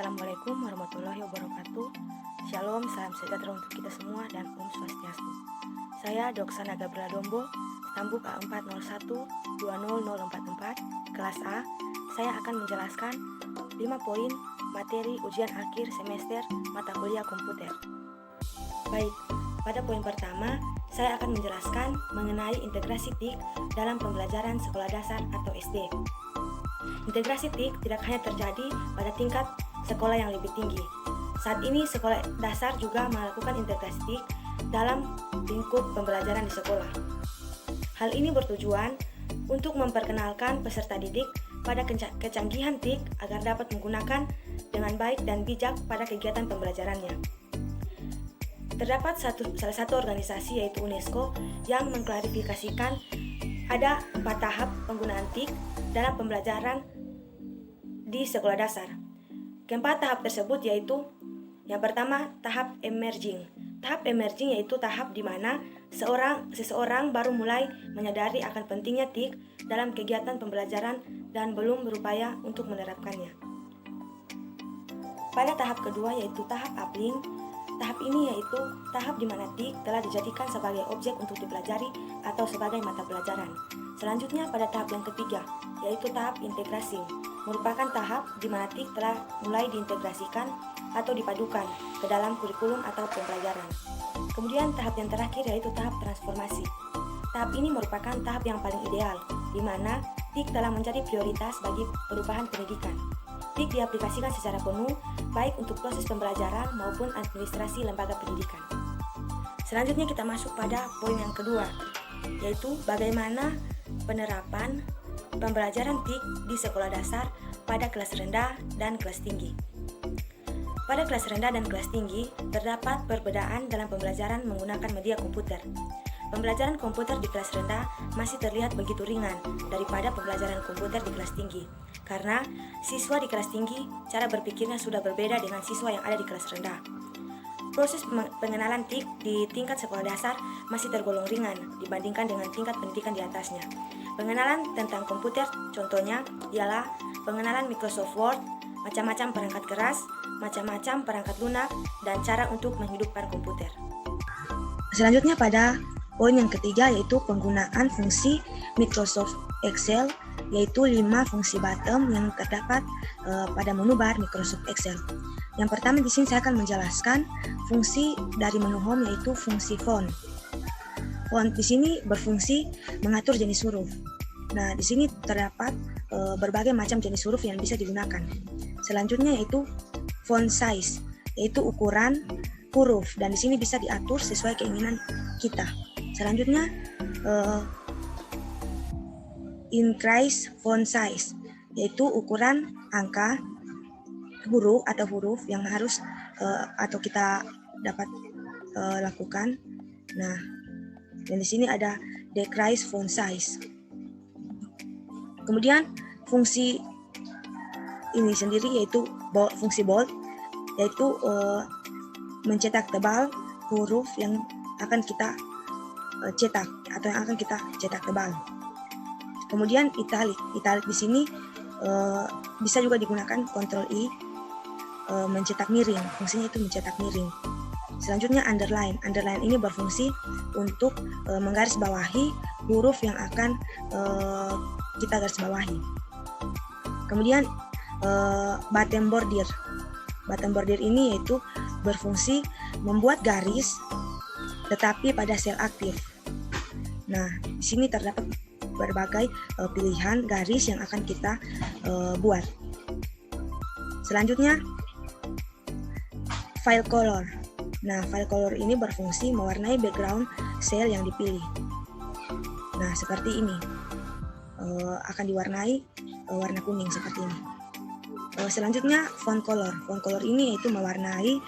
Assalamualaikum warahmatullahi wabarakatuh. Shalom, salam sejahtera untuk kita semua dan Om Swastiastu. Saya Doksana Gabriela Dombo, Stambuk A401-20044, kelas A. Saya akan menjelaskan 5 poin materi ujian akhir semester mata kuliah komputer. Baik, pada poin pertama, saya akan menjelaskan mengenai integrasi TIK dalam pembelajaran sekolah dasar atau SD. Integrasi TIK tidak hanya terjadi pada tingkat sekolah yang lebih tinggi. Saat ini sekolah dasar juga melakukan integrasi TIK dalam lingkup pembelajaran di sekolah. Hal ini bertujuan untuk memperkenalkan peserta didik pada kecanggihan TIK agar dapat menggunakan dengan baik dan bijak pada kegiatan pembelajarannya. Terdapat salah satu organisasi yaitu UNESCO yang mengklarifikasikan ada 4 tahap penggunaan TIK dalam pembelajaran di sekolah dasar. Keempat tahap tersebut yaitu yang pertama tahap emerging. Tahap emerging yaitu tahap di mana seseorang baru mulai menyadari akan pentingnya TIK dalam kegiatan pembelajaran dan belum berupaya untuk menerapkannya. Pada tahap kedua yaitu tahap upling. Tahap ini yaitu tahap di mana TIK telah dijadikan sebagai objek untuk dipelajari atau sebagai mata pelajaran. Selanjutnya pada tahap yang ketiga, yaitu tahap integrasi, merupakan tahap di mana TIK telah mulai diintegrasikan atau dipadukan ke dalam kurikulum atau pembelajaran. Kemudian tahap yang terakhir yaitu tahap transformasi. Tahap ini merupakan tahap yang paling ideal, di mana TIK telah menjadi prioritas bagi perubahan pendidikan. TIK diaplikasikan secara penuh, baik untuk proses pembelajaran maupun administrasi lembaga pendidikan. Selanjutnya kita masuk pada poin yang kedua, yaitu bagaimana penerapan pembelajaran TIK di sekolah dasar pada kelas rendah dan kelas tinggi. Pada kelas rendah dan kelas tinggi, terdapat perbedaan dalam pembelajaran menggunakan media komputer. Pembelajaran komputer di kelas rendah masih terlihat begitu ringan daripada pembelajaran komputer di kelas tinggi, karena siswa di kelas tinggi cara berpikirnya sudah berbeda dengan siswa yang ada di kelas rendah. Proses pengenalan TIK di tingkat sekolah dasar masih tergolong ringan dibandingkan dengan tingkat pendidikan di atasnya. Pengenalan tentang komputer contohnya ialah pengenalan Microsoft Word, macam-macam perangkat keras, macam-macam perangkat lunak, dan cara untuk menghidupkan komputer. Selanjutnya pada poin yang ketiga yaitu penggunaan fungsi Microsoft Excel, yaitu 5 fungsi bottom yang terdapat pada menu bar Microsoft Excel. Yang pertama di sini saya akan menjelaskan fungsi dari menu home yaitu fungsi font. Font di sini berfungsi mengatur jenis huruf. Nah, di sini terdapat berbagai macam jenis huruf yang bisa digunakan. Selanjutnya yaitu font size, yaitu ukuran huruf, dan di sini bisa diatur sesuai keinginan kita. Selanjutnya increase font size, yaitu ukuran angka huruf atau huruf yang harus atau kita dapat lakukan. Nah, dan di sini ada decrease font size. Kemudian fungsi ini sendiri yaitu fungsi bold, yaitu mencetak tebal huruf yang akan kita cetak atau yang akan kita cetak tebal. Kemudian italic di sini bisa juga digunakan Ctrl I, mencetak miring, fungsinya itu mencetak miring. Selanjutnya underline ini berfungsi untuk menggarisbawahi huruf yang akan kita garisbawahi. Kemudian button border ini yaitu berfungsi membuat garis tetapi pada sel aktif. Nah, di sini terdapat berbagai pilihan garis yang akan kita buat. Selanjutnya file color. Nah, file color ini berfungsi mewarnai background sel yang dipilih. Nah, seperti ini. Akan diwarnai warna kuning seperti ini. Selanjutnya font color. Font color ini yaitu mewarnai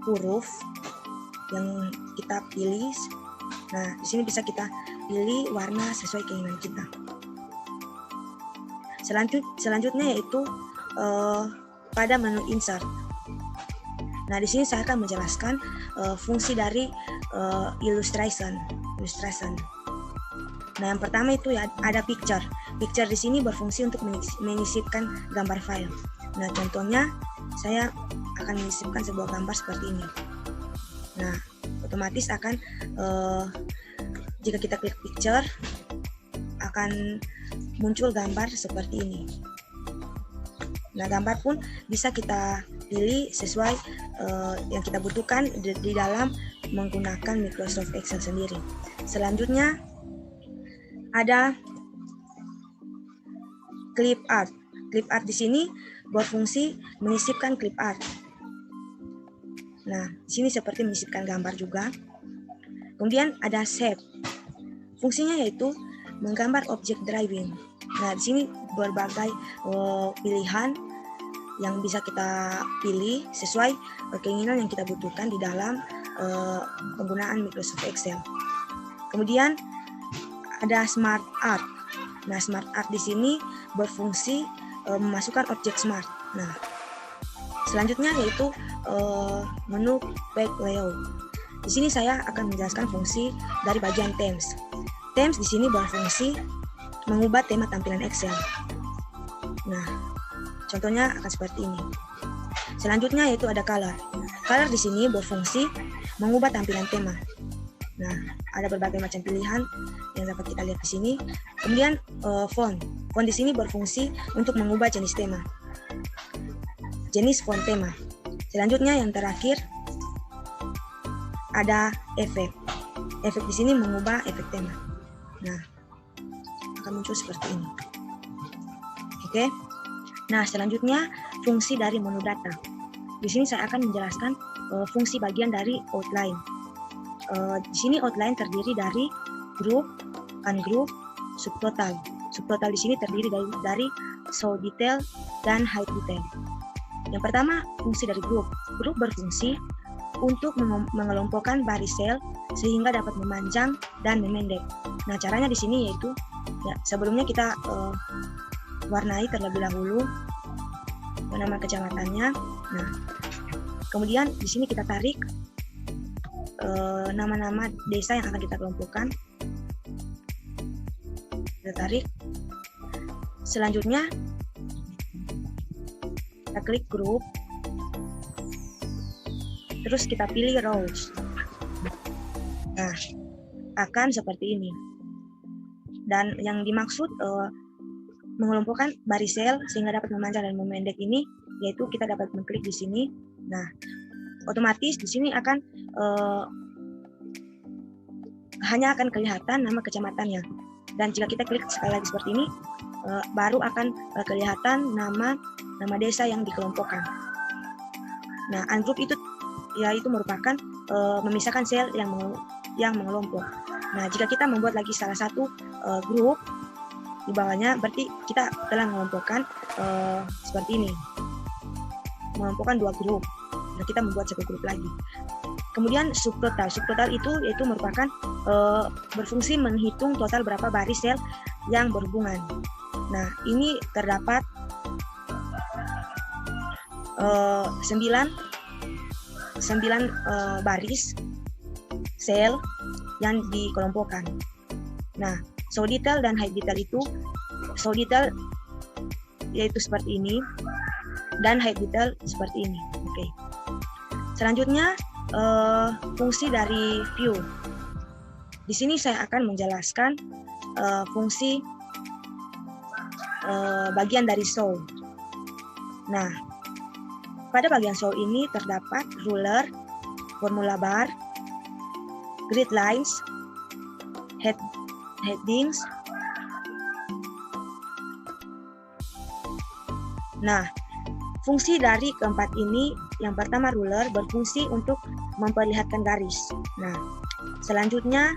huruf yang kita pilih. Nah, di sini bisa kita pilih warna sesuai keinginan kita. Selanjutnya yaitu pada menu insert. Nah, di sini saya akan menjelaskan fungsi dari illustration. Nah, yang pertama itu ya ada picture. Picture di sini berfungsi untuk menyisipkan gambar file. Nah, contohnya saya akan menyisipkan sebuah gambar seperti ini. Nah, otomatis akan jika kita klik picture akan muncul gambar seperti ini. Nah, gambar pun bisa kita pilih sesuai yang kita butuhkan di dalam menggunakan Microsoft Excel sendiri. Selanjutnya ada clip art. Clip art di sini berfungsi menyisipkan clip art. Nah, di sini seperti menyisipkan gambar juga. Kemudian ada shape. Fungsinya yaitu menggambar objek driving. Nah, di sini berbagai pilihan yang bisa kita pilih sesuai keinginan yang kita butuhkan di dalam penggunaan Microsoft Excel. Kemudian ada smart art. Nah, smart art di sini berfungsi memasukkan objek smart. Nah, selanjutnya yaitu menu page layout. Di sini saya akan menjelaskan fungsi dari bagian themes. Themes di sini berfungsi mengubah tema tampilan Excel. Nah, contohnya akan seperti ini. Selanjutnya yaitu ada color. Color di sini berfungsi mengubah tampilan tema. Nah, ada berbagai macam pilihan yang dapat kita lihat di sini. Kemudian font. Font di sini berfungsi untuk mengubah jenis tema. Jenis font tema. Selanjutnya yang terakhir ada efek. Efek di sini mengubah efek tema. Nah, akan muncul seperti ini. Oke. Nah, selanjutnya fungsi dari menu data. Di sini saya akan menjelaskan fungsi bagian dari outline. Di sini outline terdiri dari group, ungroup, subtotal. Subtotal di sini terdiri dari show detail dan hide detail. Yang pertama, fungsi dari group. Group berfungsi untuk mengelompokkan baris sel sehingga dapat memanjang dan memendek. Nah, caranya di sini yaitu sebelumnya kita warnai terlebih dahulu nama kecamatannya. Nah, kemudian di sini kita tarik nama-nama desa yang akan kita kelompokkan. Kita tarik. Selanjutnya kita klik group. Terus kita pilih rows. Nah, akan seperti ini. Dan yang dimaksud mengelompokkan baris sel sehingga dapat memanjang dan memendek ini, yaitu kita dapat mengklik di sini. Nah, otomatis di sini akan hanya akan kelihatan nama kecamatannya. Dan jika kita klik sekali lagi seperti ini, baru akan kelihatan nama desa yang dikelompokkan. Nah, ungroup itu yaitu merupakan memisahkan sel yang mengelompok. Nah, jika kita membuat lagi salah satu grup di bawahnya, berarti kita telah mengelompokkan seperti ini, mengelompokkan dua grup. Nah, kita membuat satu grup lagi. Kemudian subtotal. Subtotal itu yaitu merupakan berfungsi menghitung total berapa baris sel yang berhubungan. Nah, ini terdapat 9 baris sel yang dikelompokkan. Nah, show detail dan hide detail itu, show detail yaitu seperti ini dan hide detail seperti ini. Oke. Selanjutnya fungsi dari view. Di sini saya akan menjelaskan fungsi bagian dari show. Nah, pada bagian show ini terdapat ruler, formula bar, grid lines, headings. Nah, fungsi dari keempat ini, yang pertama ruler berfungsi untuk memperlihatkan garis. Nah, selanjutnya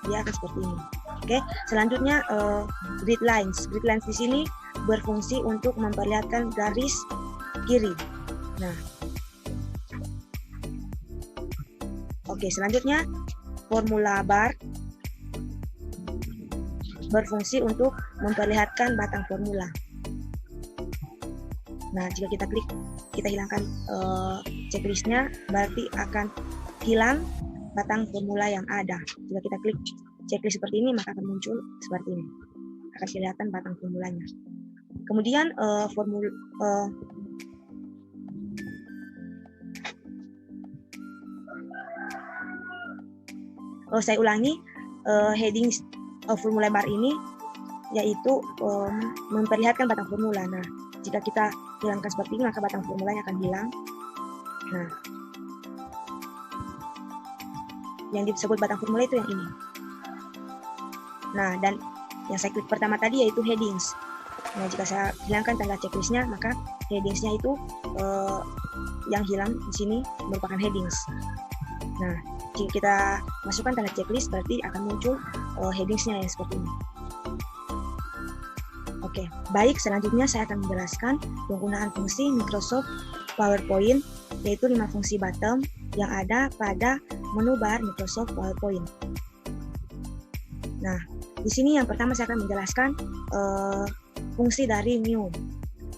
dia akan seperti ini. Oke, selanjutnya grid lines. Grid lines di sini berfungsi untuk memperlihatkan garis kiri. Nah, oke, selanjutnya formula bar berfungsi untuk memperlihatkan batang formula. Nah, jika kita klik, kita hilangkan checklistnya, berarti akan hilang batang formula yang ada. Jika kita klik checklist seperti ini, maka akan muncul seperti ini. Akan kelihatan batang formulanya. Kemudian saya ulangi, heading formula bar ini yaitu memperlihatkan batang formula. Nah, jika kita hilangkan seperti ini, maka batang formulanya akan hilang. Nah, yang disebut batang formula itu yang ini. Nah, dan yang saya klik pertama tadi yaitu headings. Nah, jika saya hilangkan tanda checklistnya, maka headingsnya itu yang hilang di sini merupakan headings. Nah, jika kita masukkan tanda checklist, berarti akan muncul headingsnya yang seperti ini. Oke, baik, selanjutnya saya akan menjelaskan penggunaan fungsi Microsoft PowerPoint, yaitu 5 fungsi bottom yang ada pada menu bar Microsoft PowerPoint. Nah, di sini yang pertama saya akan menjelaskan fungsi dari New.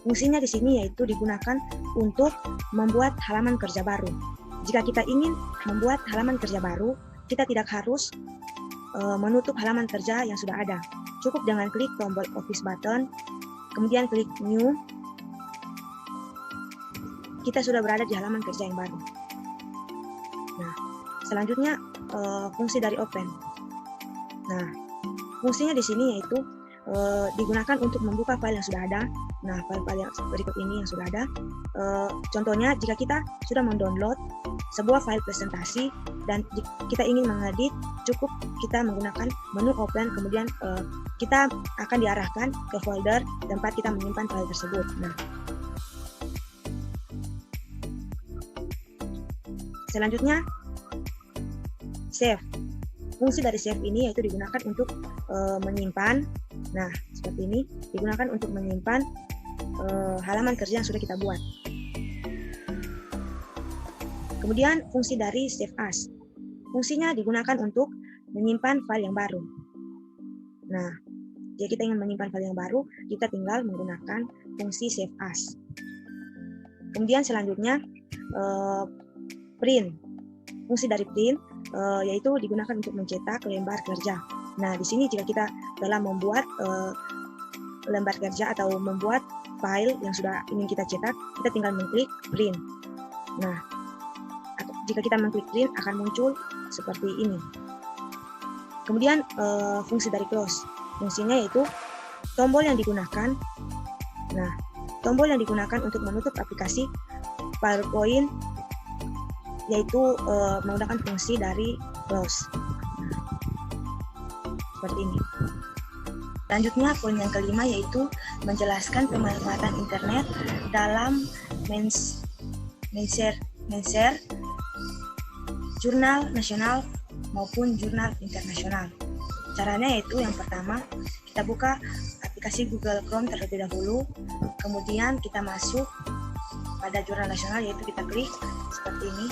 Fungsinya di sini yaitu digunakan untuk membuat halaman kerja baru. Jika kita ingin membuat halaman kerja baru, kita tidak harus menutup halaman kerja yang sudah ada. Cukup dengan klik tombol Office button, kemudian klik New, kita sudah berada di halaman kerja yang baru. Nah, selanjutnya fungsi dari Open. Nah, fungsinya di sini yaitu digunakan untuk membuka file yang sudah ada. Nah, file-file yang berikut ini yang sudah ada. Contohnya, jika kita sudah mendownload sebuah file presentasi dan kita ingin mengedit, cukup kita menggunakan menu Open, kemudian kita akan diarahkan ke folder tempat kita menyimpan file tersebut. Nah, selanjutnya Save. Fungsi dari Save ini yaitu digunakan untuk menyimpan. Nah, seperti ini digunakan untuk menyimpan halaman kerja yang sudah kita buat. Kemudian fungsi dari Save As. Fungsinya digunakan untuk menyimpan file yang baru. Nah, jika kita ingin menyimpan file yang baru, kita tinggal menggunakan fungsi Save As. Kemudian selanjutnya Print. Fungsi dari Print yaitu digunakan untuk mencetak lembar kerja. Nah, di sini jika kita telah membuat lembar kerja atau membuat file yang sudah ingin kita cetak, kita tinggal mengklik Print. Nah, jika kita mengklik Print akan muncul seperti ini. Kemudian fungsi dari Close. Fungsinya yaitu tombol yang digunakan. Nah, tombol yang digunakan untuk menutup aplikasi PowerPoint yaitu menggunakan fungsi dari Close. Nah, seperti ini. Selanjutnya poin yang kelima yaitu menjelaskan pemanfaatan internet dalam men-share jurnal nasional maupun jurnal internasional. Caranya yaitu yang pertama, kita buka aplikasi Google Chrome terlebih dahulu, kemudian kita masuk pada jurnal nasional yaitu kita klik seperti ini.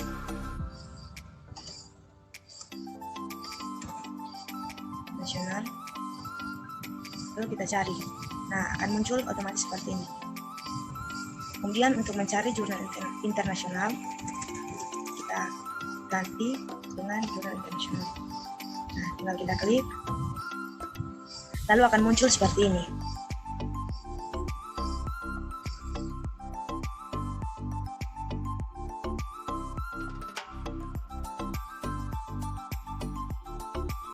Nasional. Lalu kita cari. Nah, akan muncul otomatis seperti ini. Kemudian untuk mencari jurnal internasional, kita ganti dengan jurnal internasional. Nah, tinggal kita klik, lalu akan muncul seperti ini.